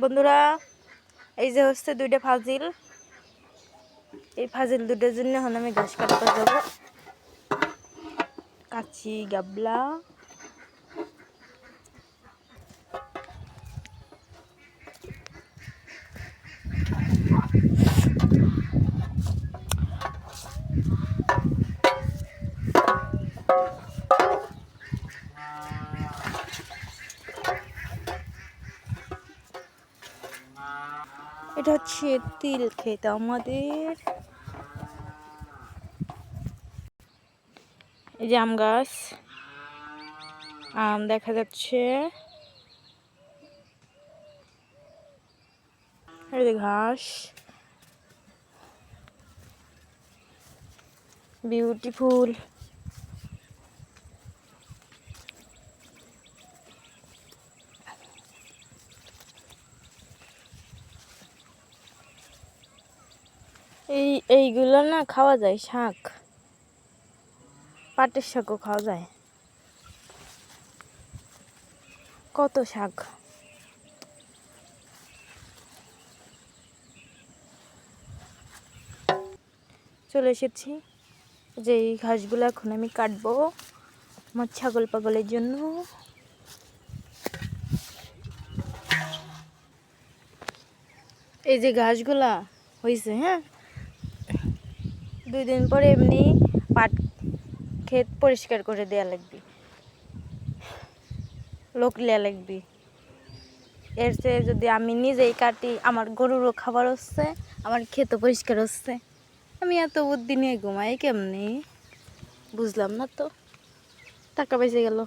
বন্ধুরা, এই যে হচ্ছে দুইটা ফাজিল। এই ফাজিল দুটোর জন্য এখন আমি ঘাস কাটতে যাব। কাচি গাবলা এটা হচ্ছে তিল ক্ষেত আমাদের। এই যে আম গাছ, আম দেখা যাচ্ছে। এই যে ঘাস, বিউটিফুল। এইগুলো না খাওয়া যায়, শাক, পাটের শাকও খাওয়া যায়। কত শাক। চলে এসেছি যে এই ঘাসগুলো এখন আমি কাটবো আমার ছাগল পাগলের জন্য। এই যে ঘাসগুলা হয়েছে, হ্যাঁ, 2 দিন পরে এমনি পাট ক্ষেত পরিষ্কার করে দেওয়া লাগবে, লোক লিয়া লাগবে। এর চেয়ে যদি আমি নিজেই কাটি, আমার গরুরও খাবার হচ্ছে, আমার ক্ষেতও পরিষ্কার হচ্ছে। আমি এত বুদ্ধি নিয়ে ঘুমাই কেমনি, বুঝলাম না তো। টাকা বেঁচে গেল।